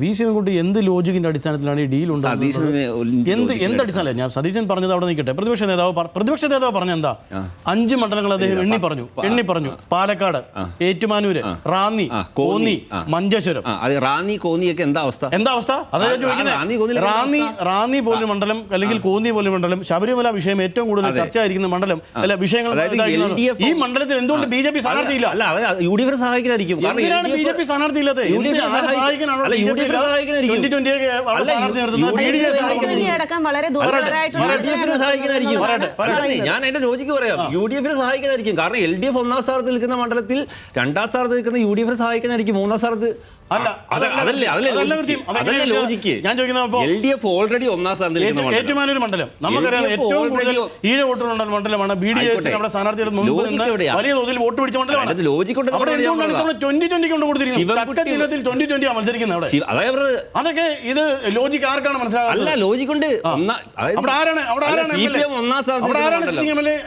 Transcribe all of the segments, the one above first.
V Sivankutty എന്ത് ലോജിക്കിന്റെ അടിസ്ഥാനത്തിലാണ് ഈ ഡീൽ എന്ത് അടിസ്ഥാനം? ഞാൻ സതീശൻ പറഞ്ഞത് അവിടെ നിൽക്കട്ടെ. പ്രതിപക്ഷ നേതാവ് പറഞ്ഞ എന്താ? 5 മണ്ഡലങ്ങൾ അദ്ദേഹം എണ്ണി പറഞ്ഞു. പാലക്കാട്, ഏറ്റുമാനൂര്, റാന്നി, കോന്നി, മഞ്ചേശ്വരം. റാന്നി കോന്നിയൊക്കെ എന്താ അവസ്ഥ? അതായത് റാന്നി പോലൊരു മണ്ഡലം അല്ലെങ്കിൽ കോന്നി പോലൊരു മണ്ഡലം, ശബരിമല വിഷയം ഏറ്റവും കൂടുതൽ ചർച്ച ആയിരിക്കുന്ന മണ്ഡലം അല്ല, വിഷയങ്ങൾ ഈ മണ്ഡലത്തിൽ എന്തുകൊണ്ട് ബി ജെ പി സ്ഥാനാർത്ഥിയില്ല? UDF സഹായിക്കാനായിരിക്കും. BJP സ്ഥാനാർത്ഥിയില്ലാതെ ഞാൻ എന്റെ ലോജിക്ക് പറയാം. UDF സഹായിക്കാനായിരിക്കും. കാരണം LDF 1ാം സ്ഥാനത്ത് നിൽക്കുന്ന മണ്ഡലത്തിൽ 2ാം സ്ഥാനത്ത് നിൽക്കുന്ന UDF സഹായിക്കാനായിരിക്കും. 3ാം സ്ഥാനത്ത് ലോജിക്ക്. ഞാൻ ചോദിക്കുന്നത് LDF ഓൾറെഡി 1ാം സ്ഥാനത്ത് നിൽക്കുന്ന ഏറ്റുമാനൂർ മണ്ഡലം നമുക്കറിയാം ഏറ്റവും കൂടുതൽ ഈഴ വോട്ടുകളുള്ള മണ്ഡലമാണ്. BDS നമ്മുടെ സ്ഥാനാർത്ഥിയുടെ വലിയ തോതിൽ വോട്ട് പിടിച്ച മണ്ഡലമാണ്. 2020 മത്സരിക്കുന്നത് അവിടെ. അതൊക്കെ ഇത് ലോജിക്ക് ആർക്കാണ് മനസ്സിലാകുന്നത്? ലോജിക്കുണ്ട്.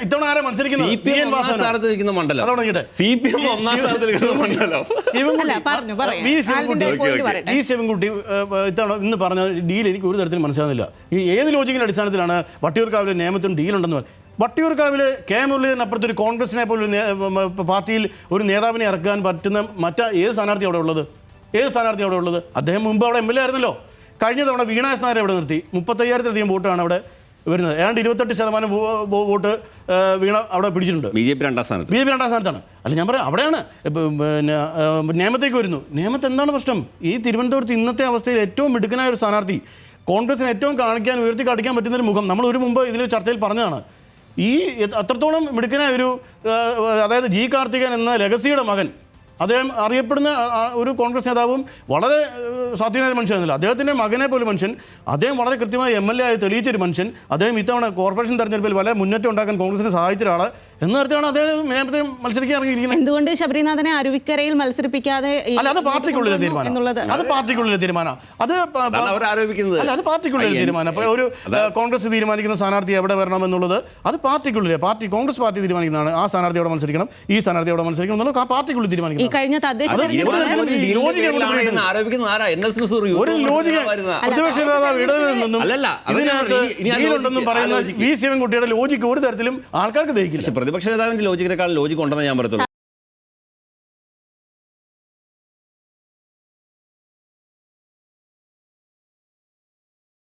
ഇത്തവണ ആരാ മത്സരിക്കുന്നത്? ഈ ശിവൻകുട്ടി ഇന്ന് പറഞ്ഞ ഡീൽ എനിക്ക് ഒരു തരത്തിൽ മനസ്സിലാകുന്നില്ല. ഈ ഏത് ലോജിക്കിന്റെ അടിസ്ഥാനത്തിലാണ് വട്ടിയൂർക്കാവിലെ നിയമത്തിന് ഡീലുണ്ടെന്ന് പറയുന്നത്? വട്ടിയൂർക്കാവിൽ കെ മുരളീധരനപ്പുറത്ത് ഒരു കോൺഗ്രസിനെ പോലും പാർട്ടിയിൽ ഒരു നേതാവിനെ ഇറക്കാൻ പറ്റുന്ന ഏത് സ്ഥാനാർത്ഥി അവിടെ ഉള്ളത്? അദ്ദേഹം മുമ്പ് അവിടെ MLA ആയിരുന്നല്ലോ. കഴിഞ്ഞ തവണ വീണ എസ് നായരെ അവിടെ നിർത്തി 35,000-ലധികം വോട്ടാണ് അവിടെ വരുന്നത്. ഏതാണ്ട് 28% വോട്ട് വീണ അവിടെ പിടിച്ചിട്ടുണ്ട്. BJP 2ാം സ്ഥാനത്താണ്. അല്ല, ഞാൻ പറയാം, അവിടെയാണ് പിന്നെ നിയമത്തേക്ക് വരുന്നു. നിയമത്ത് എന്താണ് പ്രശ്നം? ഈ തിരുവനന്തപുരത്ത് ഇന്നത്തെ അവസ്ഥയിൽ ഏറ്റവും മിടുക്കനായ ഒരു സ്ഥാനാർത്ഥി, കോൺഗ്രസിന് ഏറ്റവും ഉയർത്തി കാണിക്കാൻ പറ്റുന്നൊരു മുഖം നമ്മൾ മുമ്പ് ഇതിൽ ചർച്ചയിൽ പറഞ്ഞതാണ്. ഈ അത്രത്തോളം മിടുക്കനായ ഒരു അതായത് ജി കാർത്തികൻ എന്ന ലെഗസിയുടെ മകൻ, അദ്ദേഹം അറിയപ്പെടുന്ന ഒരു കോൺഗ്രസ് നേതാവും വളരെ സാധ്യമായ മനുഷ്യനായിരുന്നില്ല. അദ്ദേഹത്തിൻ്റെ മകനെ പോലും മനുഷ്യൻ, അദ്ദേഹം വളരെ കൃത്യമായി MLA ആയി തെളിയിച്ചൊരു മനുഷ്യൻ, അദ്ദേഹം ഇത്തവണ കോർപ്പറേഷൻ തെരഞ്ഞെടുപ്പിൽ വലിയ മുന്നേറ്റം ഉണ്ടാക്കാൻ കോൺഗ്രസിനെ സഹായിച്ച ഒരാൾ എന്ന തരത്തിലാണ് അദ്ദേഹം നേരത്തെ മത്സരിക്കാൻ ഇറങ്ങിയിരിക്കുന്നത്. എന്തുകൊണ്ട് ശബരിനാഥനെ അരുവിക്കരയിൽ മത്സരിപ്പിക്കാതെ? അല്ല, അത് പാർട്ടിക്കുള്ളിലെ തീരുമാനം. അത് പാർട്ടിക്കുള്ളിലെ തീരുമാനം. അപ്പോൾ ഒരു കോൺഗ്രസ് തീരുമാനിക്കുന്ന സ്ഥാനാർത്ഥി എവിടെ വരണം എന്നുള്ളത് അത് പാർട്ടിക്കുള്ളിലെ കോൺഗ്രസ് പാർട്ടി തീരുമാനിക്കുന്നതാണ്. ആ സ്ഥാനാർത്ഥി അവിടെ മത്സരിക്കണം, ഈ സ്ഥാനാർത്ഥി അവിടെ മത്സരിക്കണം എന്നുള്ളത് ആ പാർട്ടിക്കുള്ളിൽ തീരുമാനിക്കണം. ഈ കഴിഞ്ഞ തദ്ദേശ വി ശിവൻകുട്ടിയുടെ ലോജിക്ക് ഒരു തരത്തിലും ആൾക്കാർക്ക് ദഹിക്കില്ല. പ്രതിപക്ഷ നേതാവിന്റെ ലോജിക്കിനേക്കാൾ ലോജിക്ക് ഉണ്ടെന്ന് ഞാൻ പറയത്തുള്ളൂ.